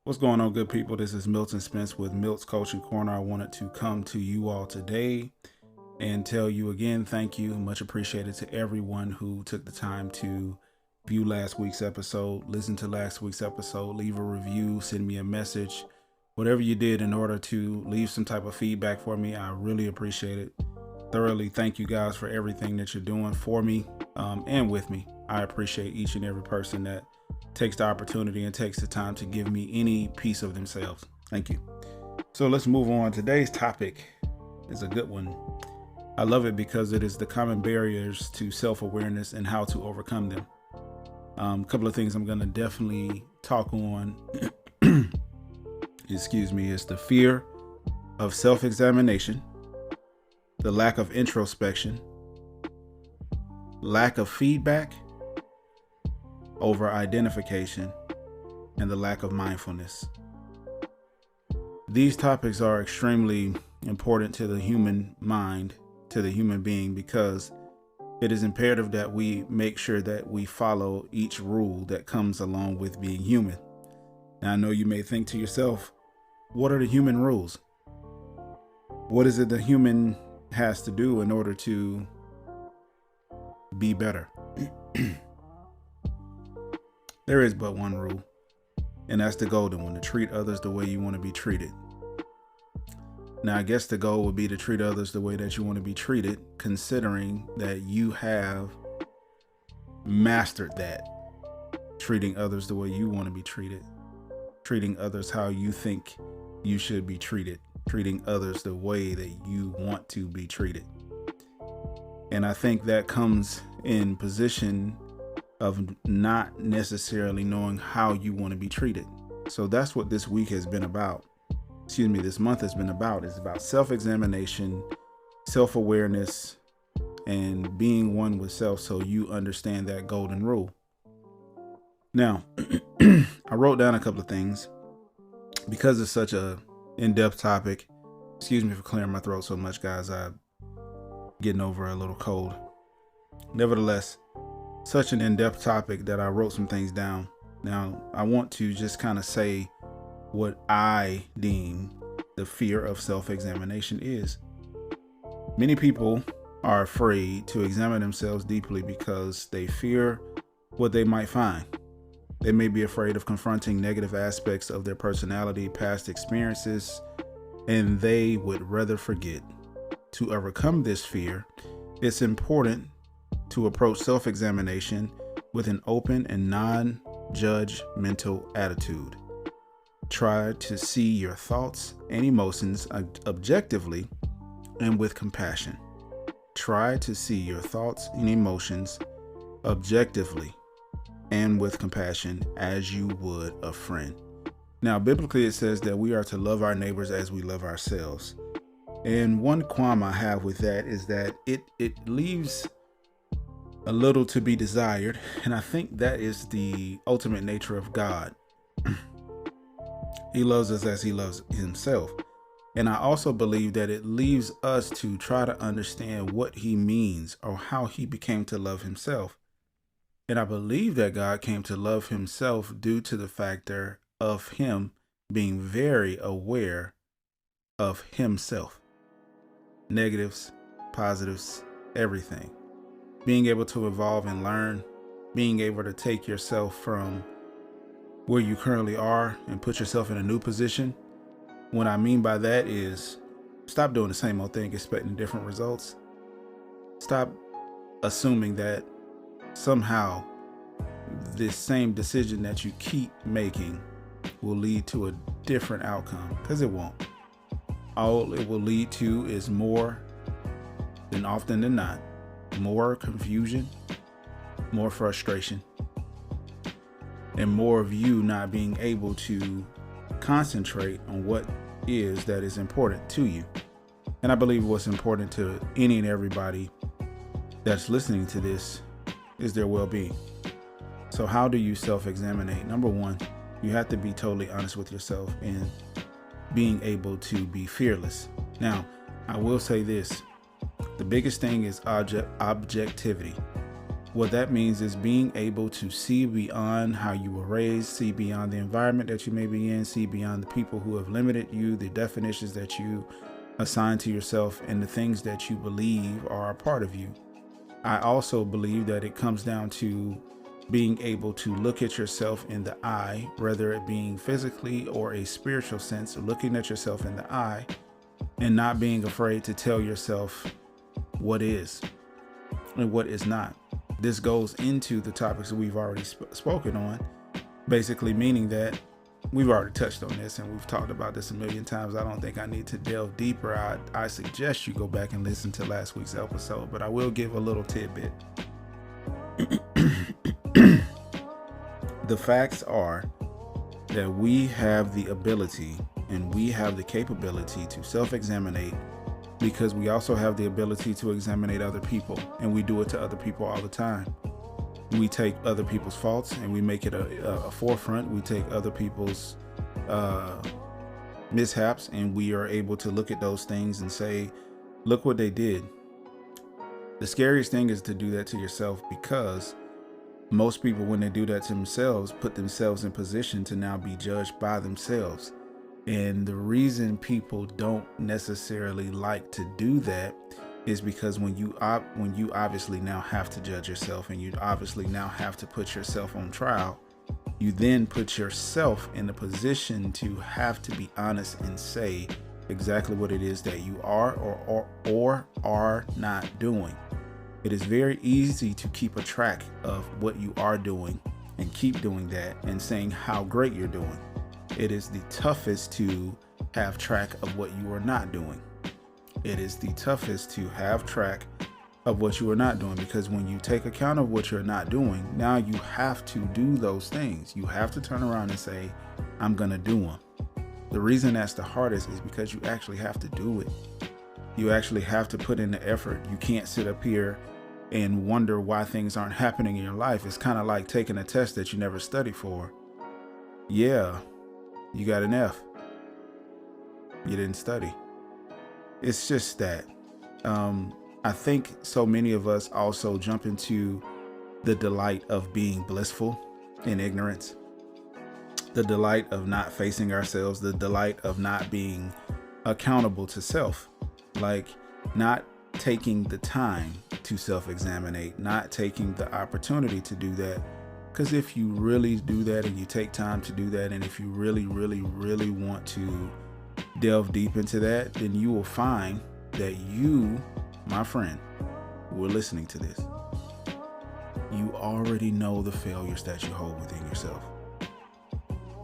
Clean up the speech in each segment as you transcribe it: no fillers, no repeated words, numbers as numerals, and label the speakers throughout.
Speaker 1: What's going on, good people? This is Milton Spence with Milt's Coaching Corner. I wanted to come to you all today and tell you again, thank you. Much appreciated to everyone who took the time to view last week's episode, listen to last week's episode, leave a review, send me a message, whatever you did in order to leave some type of feedback for me. I really appreciate it. Thoroughly thank you guys for everything that you're doing for me and with me. I appreciate each and every person that takes the opportunity and takes the time to give me any piece of themselves. Thank you. So let's move on. Today's topic is a good one. I love it because it is the common barriers to self-awareness and how to overcome them. A couple of things I'm going to definitely talk on, is the fear of self-examination, the lack of introspection, lack of feedback, over identification, and the lack of mindfulness. These topics are extremely important to the human mind, to the human being, because it is imperative that we make sure that we follow each rule that comes along with being human. Now, I know you may think to yourself, what are the human rules? What is it the human has to do in order to be better? There is but one rule, and that's the golden one: to treat others the way you want to be treated. Now, I guess the goal would be to treat others the way that you want to be treated, considering that you have mastered that. Treating others the way you want to be treated, treating others how you think you should be treated, treating others the way that you want to be treated. And I think that comes in position of not necessarily knowing how you want to be treated. So that's what this week has been about. This month has been about. It's about self-examination, self-awareness, and being one with self, so you understand that golden rule. Now, I wrote down a couple of things because it's such a in-depth topic. Excuse me for clearing my throat so much, guys. I'm getting over a little cold. Nevertheless, such an in-depth topic that I wrote some things down. Now, I want to just kind of say what I deem the fear of self-examination is. Many people are afraid to examine themselves deeply because they fear what they might find. They may be afraid of confronting negative aspects of their personality, past experiences, and they would rather forget. To overcome this fear, it's important to approach self-examination with an open and non-judgmental attitude. Try to see your thoughts and emotions objectively and with compassion. Try to see your thoughts and emotions objectively and with compassion as you would a friend. Now, biblically, it says that we are to love our neighbors as we love ourselves. And one qualm I have with that is that it leaves a little to be desired. And I think that is the ultimate nature of God. He loves us as he loves himself. And I also believe that it leaves us to try to understand what he means or how he became to love himself. And I believe that God came to love himself due to the factor of him being very aware of himself. Negatives, positives, everything. Being able to evolve and learn, being able to take yourself from where you currently are and put yourself in a new position. What I mean by that is stop doing the same old thing, expecting different results. Stop assuming that somehow this same decision that you keep making will lead to a different outcome, because it won't. All it will lead to is more than often than not, more confusion, more frustration, and more of you not being able to concentrate on what is that is important to you. And I believe what's important to any and everybody that's listening to this is their well-being. So how do you self-examine? Number one, you have to be totally honest with yourself and being able to be fearless. Now, I will say this. The biggest thing is objectivity. What that means is being able to see beyond how you were raised, see beyond the environment that you may be in, see beyond the people who have limited you, the definitions that you assign to yourself, and the things that you believe are a part of you. I also believe that it comes down to being able to look at yourself in the eye, whether it being physically or a spiritual sense, looking at yourself in the eye and not being afraid to tell yourself what is and what is not. This goes into the topics that we've already spoken on, basically meaning that we've already touched on this and we've talked about this a million times. I don't think I need to delve deeper. I suggest you go back and listen to last week's episode, but I will give a little tidbit. The facts are that we have the ability and we have the capability to self-examine, because we also have the ability to examine other people, and we do it to other people all the time. We take other people's faults and we make it a forefront. We take other people's mishaps and we are able to look at those things and say, look what they did. The scariest thing is to do that to yourself, because most people, when they do that to themselves, put themselves in position to now be judged by themselves. And the reason people don't necessarily like to do that is because when you obviously now have to judge yourself and you obviously now have to put yourself on trial, you then put yourself in a position to have to be honest and say exactly what it is that you are or are not doing. It is very easy to keep a track of what you are doing and keep doing that and saying how great you're doing. It is the toughest to have track of what you are not doing. It is the toughest to have track of what you are not doing, because when you take account of what you're not doing, now you have to do those things. You have to turn around and say, I'm going to do them. The reason that's the hardest is because you actually have to do it. You actually have to put in the effort. You can't sit up here and wonder why things aren't happening in your life. It's kind of like taking a test that you never studied for. Yeah, you got an F. You didn't study. It's just that. I think so many of us also jump into the delight of being blissful in ignorance, the delight of not facing ourselves, the delight of not being accountable to self, like not taking the time to self-examine, not taking the opportunity to do that. Because if you really do that and you take time to do that, and if you really, really, really want to delve deep into that, then you will find that you, my friend, who are listening to this, you already know the failures that you hold within yourself.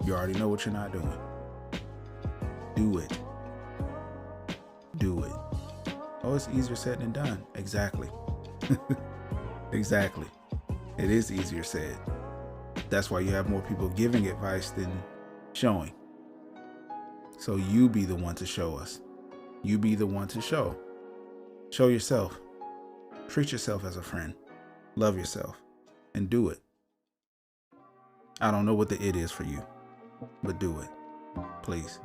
Speaker 1: You already know what you're not doing. Do it. Do it. Oh, it's easier said than done. Exactly. Exactly. It is easier said. That's why you have more people giving advice than showing. So you be the one to show us. You be the one to show. Show yourself. Treat yourself as a friend. Love yourself. And do it. I don't know what the it is for you, but do it. Please.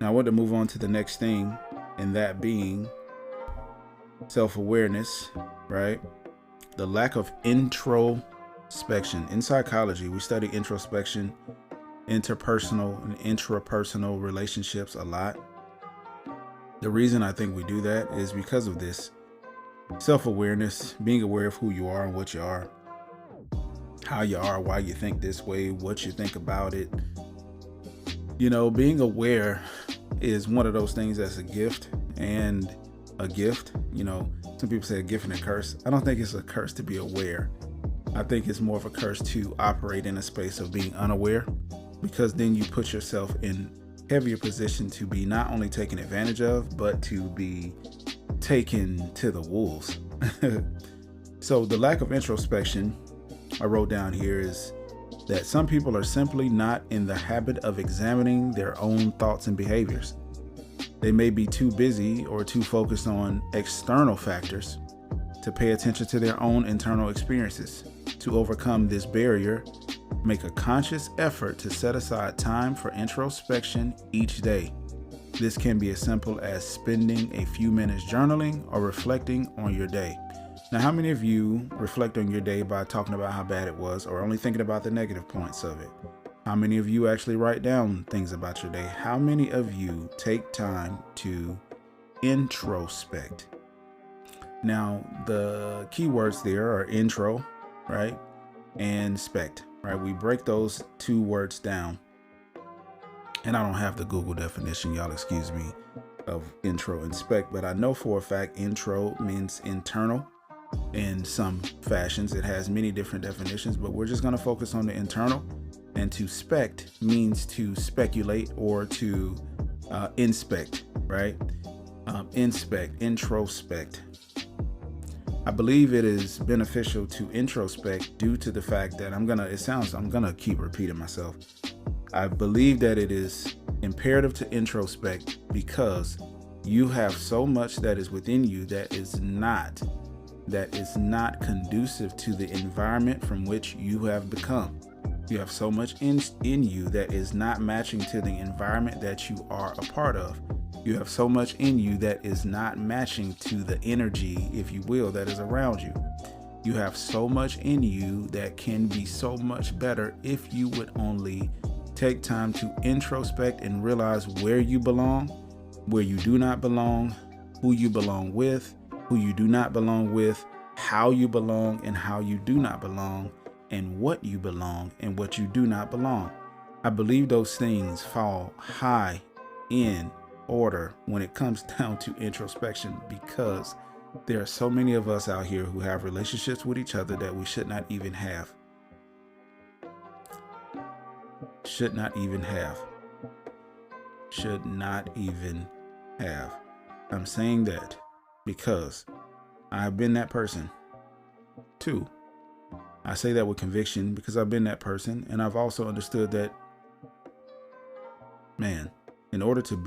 Speaker 1: Now I want to move on to the next thing, and that being self-awareness, right? The lack of introspection. In psychology, we study introspection, interpersonal and intrapersonal relationships a lot. The reason I think we do that is because of this. Self-awareness, being aware of who you are and what you are, how you are, why you think this way, what you think about it. You know, being aware is one of those things that's a gift and a gift. You know, some people say a gift and a curse. I don't think it's a curse to be aware. I think it's more of a curse to operate in a space of being unaware, because then you put yourself in heavier position to be not only taken advantage of, but to be taken to the wolves. So the lack of introspection, I wrote down here, is that some people are simply not in the habit of examining their own thoughts and behaviors. They may be too busy or too focused on external factors to pay attention to their own internal experiences. To overcome this barrier, make a conscious effort to set aside time for introspection each day. This can be as simple as spending a few minutes journaling or reflecting on your day. Now, how many of you reflect on your day by talking about how bad it was or only thinking about the negative points of it? How many of you actually write down things about your day? How many of you take time to introspect? Now, the keywords there are intro, right? And spect, right? We break those two words down. And I don't have the Google definition, y'all excuse me, of intro and spect, but I know for a fact intro means internal. In some fashions, it has many different definitions, but we're just going to focus on the internal. And to spect means to speculate or to inspect, right? Introspect. I believe it is beneficial to introspect due to the fact that I'm gonna keep repeating myself. I believe that it is imperative to introspect because you have so much that is within you that is not conducive to the environment from which you have become. You have so much in you that is not matching to the environment that you are a part of. You have so much in you that is not matching to the energy, if you will, that is around you. You have so much in you that can be so much better if you would only take time to introspect and realize where you belong, where you do not belong, who you belong with, who you do not belong with, how you belong and how you do not belong, and what you belong and what you do not belong. I believe those things fall high in order when it comes down to introspection, because there are so many of us out here who have relationships with each other that we should not even have. Should not even have. I'm saying that because I've been that person too. I say that with conviction because I've been that person, and I've also understood that, man, in order to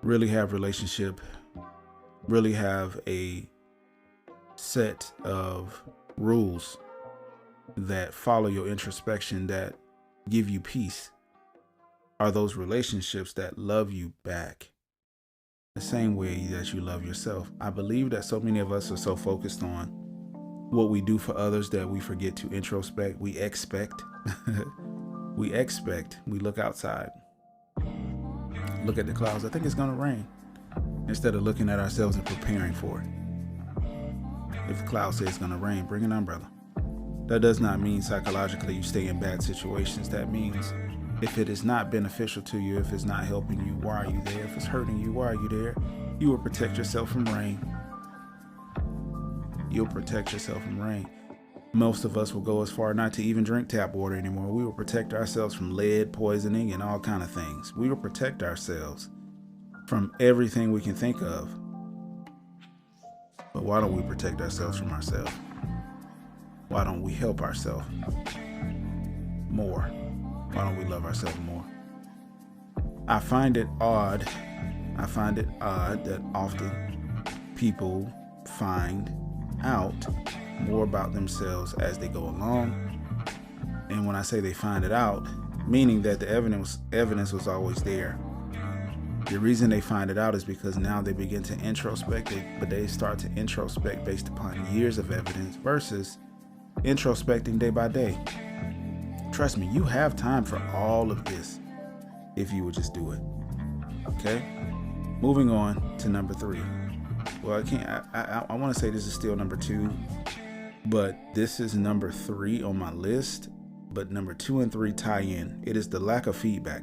Speaker 1: really have relationship, really have a set of rules that follow your introspection, that give you peace, are those relationships that love you back the same way that you love yourself. I believe that so many of us are so focused on what we do for others that we forget to introspect. We expect. We look outside, look at the clouds. I think it's going to rain, instead of looking at ourselves and preparing for it. If the cloud says it's going to rain, bring an umbrella. That does not mean psychologically you stay in bad situations. That means if it is not beneficial to you, if it's not helping you, why are you there? If it's hurting you, why are you there? You will protect yourself from rain. You'll protect yourself from rain. Most of us will go as far not to even drink tap water anymore. We will protect ourselves from lead poisoning and all kind of things. We will protect ourselves from everything we can think of. But why don't we protect ourselves from ourselves? Why don't we help ourselves more? Why don't we love ourselves more? I find it odd that often people find out more about themselves as they go along. And when I say they find it out, meaning that the evidence was always there. The reason they find it out is because now they begin to introspect, but they start to introspect based upon years of evidence versus introspecting day by day. Trust me, you have time for all of this if you would just do it. Okay? Moving on to number 3. Well, I want to say this is still number 2, but this is number 3 on my list. But number 2 and 3 tie in. It is the lack of feedback.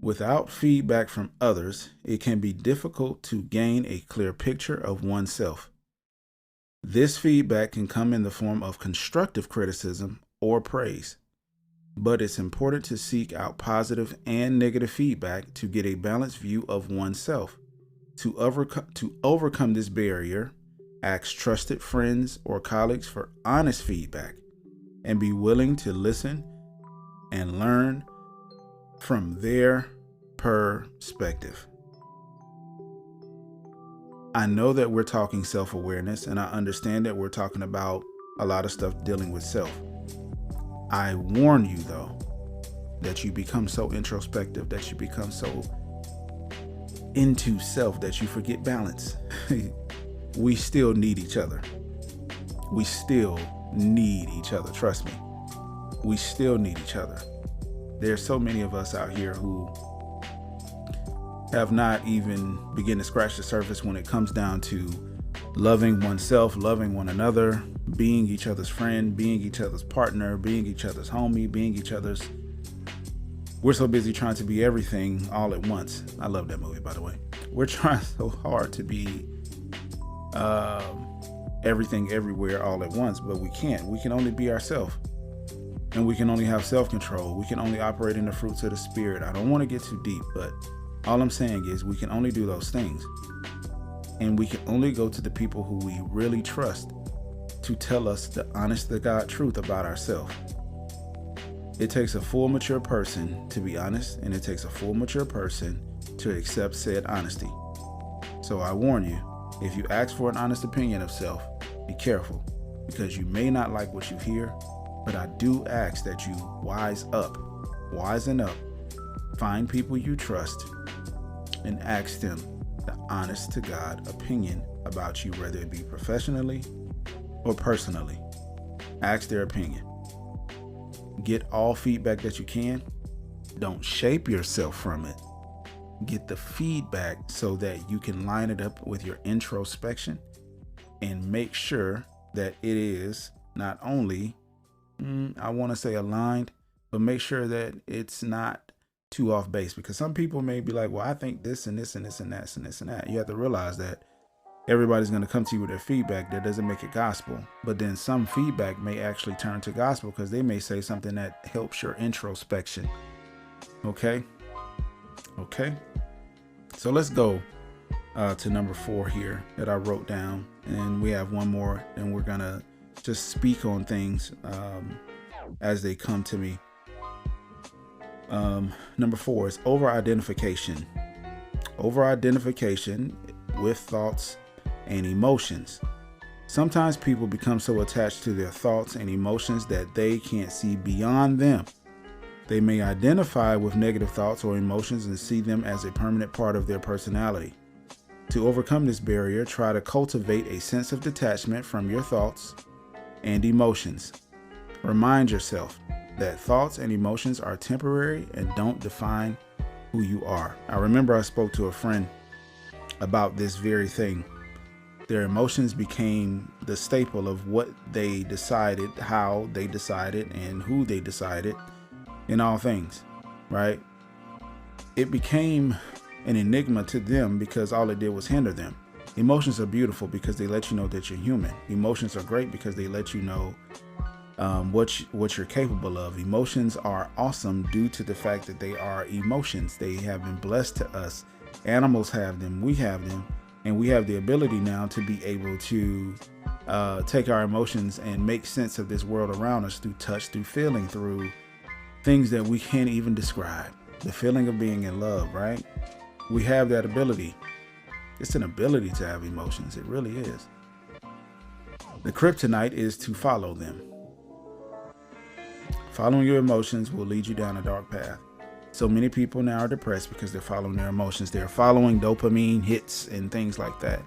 Speaker 1: Without feedback from others, it can be difficult to gain a clear picture of oneself. This feedback can come in the form of constructive criticism or praise, but it's important to seek out positive and negative feedback to get a balanced view of oneself. To overcome this barrier, ask trusted friends or colleagues for honest feedback and be willing to listen and learn from their perspective. I know that we're talking self-awareness, and I understand that we're talking about a lot of stuff dealing with self. I warn you though, that you become so introspective, that you become so into self that you forget balance. We still need each other. We still need each other. Trust me. We still need each other. There's so many of us out here who have not even begun to scratch the surface when it comes down to loving oneself, loving one another, being each other's friend, being each other's partner, being each other's homie, being each other's... We're so busy trying to be everything all at once. I love that movie, by the way. We're trying so hard to be everything everywhere all at once, but we can't. We can only be ourselves. And we can only have self-control. We can only operate in the fruits of the spirit. I don't want to get too deep, but all I'm saying is we can only do those things. And we can only go to the people who we really trust to tell us the honest to God truth about ourselves. It takes a full mature person to be honest, and it takes a full mature person to accept said honesty. So I warn you, if you ask for an honest opinion of self, be careful, because you may not like what you hear, but I do ask that you wisen up, find people you trust, and ask them the honest to God opinion about you, whether it be professionally or personally. Ask their opinion. Get all feedback that you can. Don't shape yourself from it. Get the feedback so that you can line it up with your introspection and make sure that it is not only, I want to say aligned, but make sure that it's not too off base, because some people may be like, well, I think this and this and this and that and this and that. You have to realize that everybody's going to come to you with their feedback. That doesn't make it gospel, but then some feedback may actually turn to gospel because they may say something that helps your introspection. Okay. So let's go to number 4 here that I wrote down, and we have one more, and we're going to just speak on things as they come to me. Number 4 is over-identification. Over-identification with thoughts and emotions. Sometimes people become so attached to their thoughts and emotions that they can't see beyond them. They may identify with negative thoughts or emotions and see them as a permanent part of their personality. To overcome this barrier, try to cultivate a sense of detachment from your thoughts and emotions. Remind yourself that thoughts and emotions are temporary and don't define who you are. I remember I spoke to a friend about this very thing. Their emotions became the staple of what they decided, how they decided, and who they decided in all things, right? It became an enigma to them because all it did was hinder them. Emotions are beautiful because they let you know that you're human. Emotions are great because they let you know what you're capable of. Emotions are awesome due to the fact that they are emotions. They have been blessed to us. Animals have them, we have them, and we have the ability now to be able to take our emotions and make sense of this world around us through touch, through feeling, through things that we can't even describe. The feeling of being in love, right? We have that ability. It's an ability to have emotions. It really is. The kryptonite is to follow them. Following your emotions will lead you down a dark path. So many people now are depressed because they're following their emotions. They're following dopamine hits and things like that,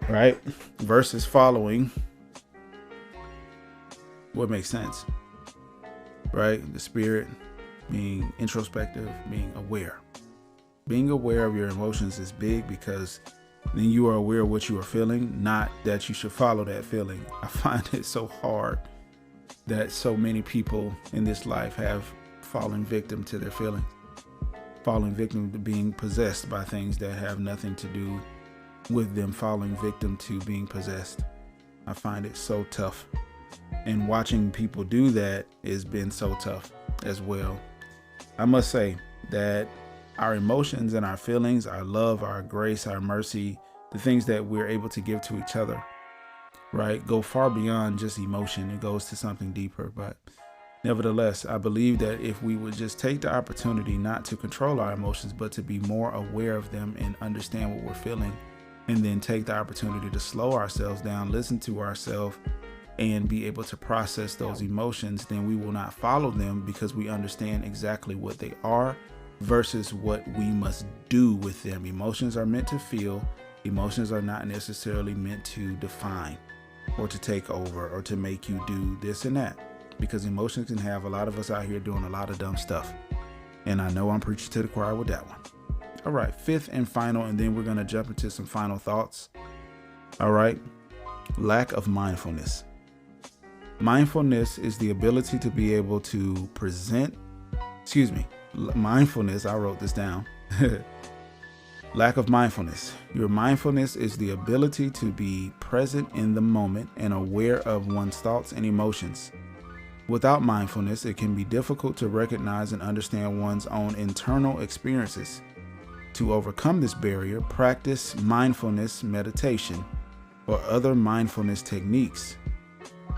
Speaker 1: right? Versus following what makes sense, right? The spirit, being introspective, being aware. Being aware of your emotions is big because then you are aware of what you are feeling, not that you should follow that feeling. I find it so hard that so many people in this life have fallen victim to their feelings, falling victim to being possessed by things that have nothing to do with them, falling victim to being possessed. I find it so tough. And watching people do that has been so tough as well. I must say that our emotions and our feelings, our love, our grace, our mercy, the things that we're able to give to each other, right, go far beyond just emotion. It goes to something deeper. But nevertheless, I believe that if we would just take the opportunity not to control our emotions, but to be more aware of them and understand what we're feeling, and then take the opportunity to slow ourselves down, listen to ourselves, and be able to process those emotions, then we will not follow them because we understand exactly what they are versus what we must do with them. Emotions are meant to feel. Emotions are not necessarily meant to define or to take over or to make you do this and that, because emotions can have a lot of us out here doing a lot of dumb stuff. And I know I'm preaching to the choir with that one. All right, fifth and final, and then we're going to jump into some final thoughts. All right, lack of mindfulness. Mindfulness is the ability to be able to mindfulness, I wrote this down. Lack of mindfulness. Your mindfulness is the ability to be present in the moment and aware of one's thoughts and emotions. Without mindfulness, it can be difficult to recognize and understand one's own internal experiences. To overcome this barrier, practice mindfulness meditation or other mindfulness techniques.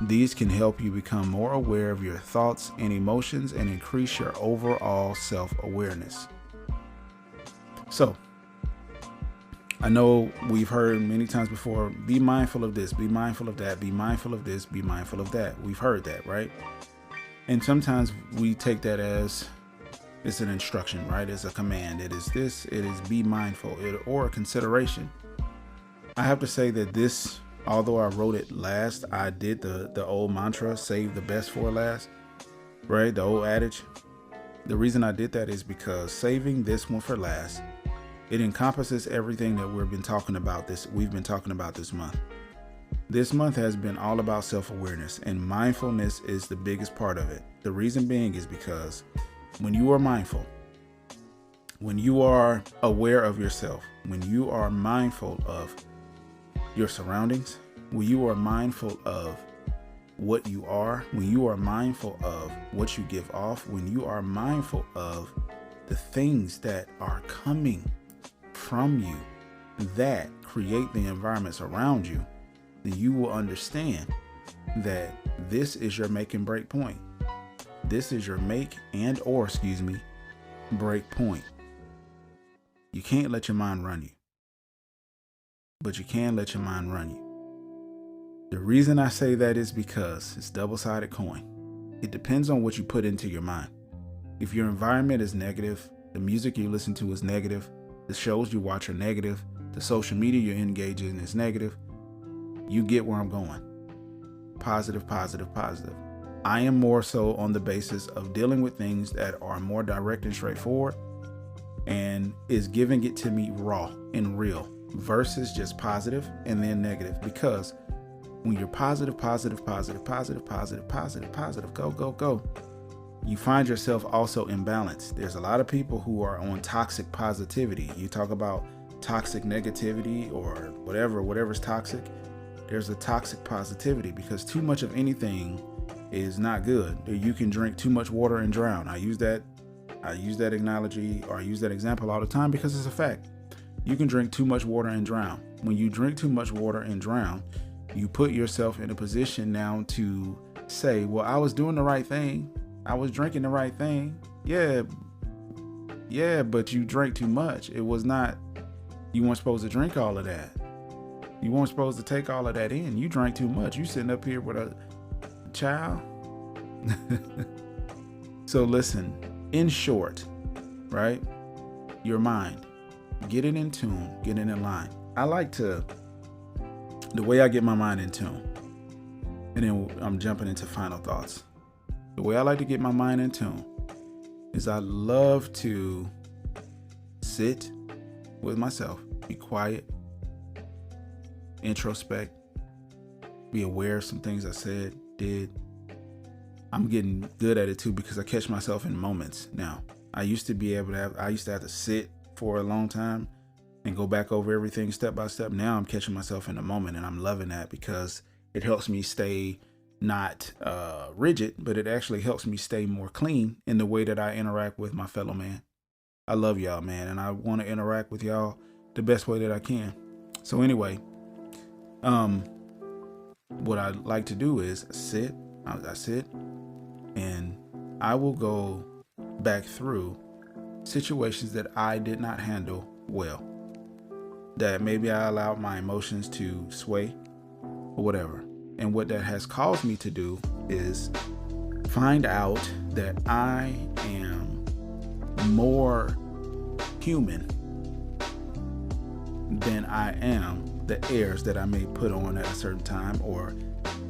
Speaker 1: These can help you become more aware of your thoughts and emotions and increase your overall self-awareness. So, I know we've heard many times before, be mindful of this, be mindful of that, be mindful of this, be mindful of that. We've heard that, right? And sometimes we take that as it's an instruction, right? It's a command. It is this, it is be mindful, or a consideration. I have to say that this, although I wrote it last, I did the old mantra, save the best for last, right? The old adage. The reason I did that is because saving this one for last, it encompasses everything that we've been talking about this month. This month has been all about self-awareness, and mindfulness is the biggest part of it. The reason being is because when you are mindful, when you are aware of yourself, when you are mindful of your surroundings, when you are mindful of what you are, when you are mindful of what you give off, when you are mindful of the things that are coming from you that create the environments around you, then you will understand that this is your make and break point. This is your break point. You can't let your mind run you, but you can let your mind run you. The reason I say that is because it's a double-sided coin. It depends on what you put into your mind. If your environment is negative, the music you listen to is negative, the shows you watch are negative, the social media you engage in is negative, you get where I'm going. Positive, positive, positive. I am more so on the basis of dealing with things that are more direct and straightforward and is giving it to me raw and real versus just positive and then negative. Because when you're positive, go, you find yourself also imbalanced. There's a lot of people who are on toxic positivity. You talk about toxic negativity or whatever's toxic. There's a toxic positivity because too much of anything is not good. You can drink too much water and drown. I use that analogy, or I use that example all the time because it's a fact. You can drink too much water and drown. When you drink too much water and drown, you put yourself in a position now to say, well, I was doing the right thing. I was drinking the right thing. Yeah, but you drank too much. You weren't supposed to drink all of that. You weren't supposed to take all of that in. You drank too much. You sitting up here with a child. So listen, in short, right? Your mind, get it in tune, get it in line. The way I get my mind in tune, and then I'm jumping into final thoughts. The way I like to get my mind in tune is I love to sit with myself, be quiet, introspect, be aware of some things I said, did. I'm getting good at it too because I catch myself in moments now. I used to have to sit for a long time and go back over everything step by step. Now I'm catching myself in the moment, and I'm loving that because it helps me stay not rigid, but it actually helps me stay more clean in the way that I interact with my fellow man. I love y'all, man, and I want to interact with y'all the best way that I can. So anyway, what I like to do is sit, and I will go back through situations that I did not handle well, that maybe I allowed my emotions to sway or whatever. And what that has caused me to do is find out that I am more human than I am the airs that I may put on at a certain time, or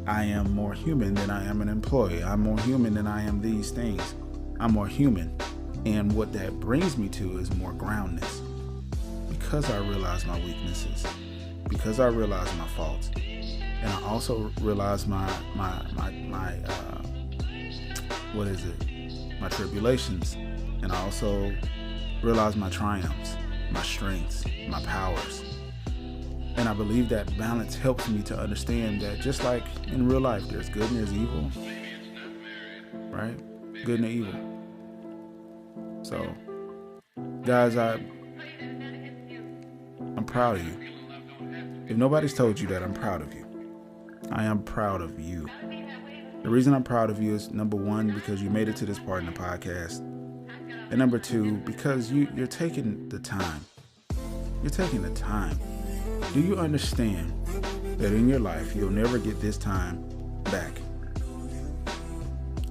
Speaker 1: I am more human than I am an employee. I'm more human than I am these things. I'm more human. And what that brings me to is more groundness. Because I realize my weaknesses, because I realize my faults, and I also realize my tribulations, and I also realize my triumphs, my strengths, my powers. And I believe that balance helps me to understand that just like in real life, there's good and there's evil, right? Good and evil. So, guys, I'm proud of you. If nobody's told you that, I'm proud of you. I am proud of you. The reason I'm proud of you is, number one, because you made it to this part in the podcast. And number two, because you're taking the time. You're taking the time. Do you understand that in your life, you'll never get this time back?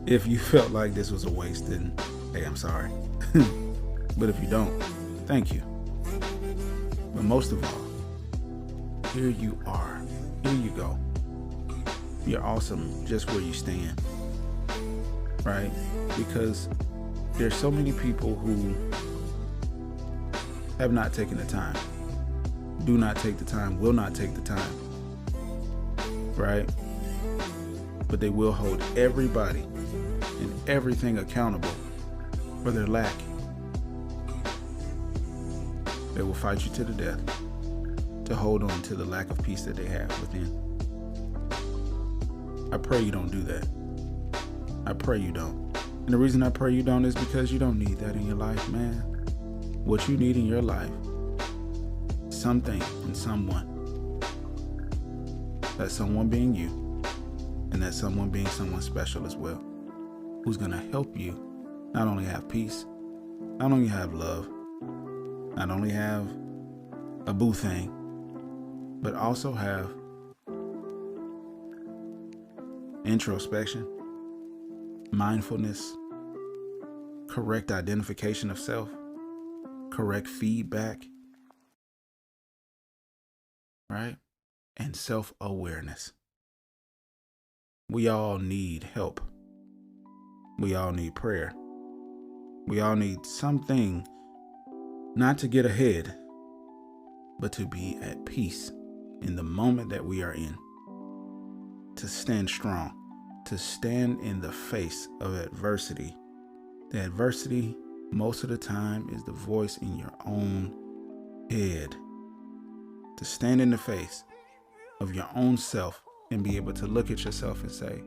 Speaker 1: If you felt like this was a waste, then, hey, I'm sorry. But if you don't, thank you. But most of all, here you are. Here you go. You're awesome just where you stand, right? Because there's so many people who have not taken the time, do not take the time, will not take the time, right? But they will hold everybody and everything accountable for their lack. They will fight you to the death to hold on to the lack of peace that they have within. I pray you don't do that. I pray you don't. And the reason I pray you don't is because you don't need that in your life, man. What you need in your life, something and someone. That someone being you, and that someone being someone special as well, who's going to help you not only have peace, not only have love, not only have a boo thing, but also have introspection, mindfulness, correct identification of self, correct feedback, right? And self-awareness. We all need help. We all need prayer. We all need something, not to get ahead, but to be at peace in the moment that we are in. To stand strong, to stand in the face of adversity. The adversity, most of the time, is the voice in your own head. To stand in the face of your own self and be able to look at yourself and say,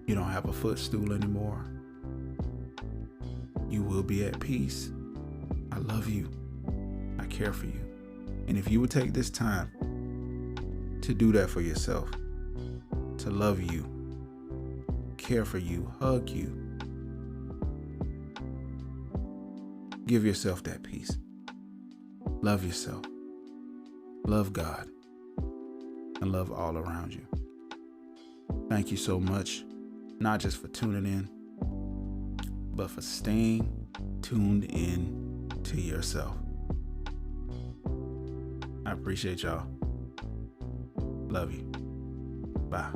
Speaker 1: you don't have a footstool anymore. You will be at peace. I love you. I care for you. And if you would take this time to do that for yourself, to love you, care for you, hug you, give yourself that peace. Love yourself. Love God. And love all around you. Thank you so much, not just for tuning in, but for staying tuned in to yourself. I appreciate y'all. Love you. Bye.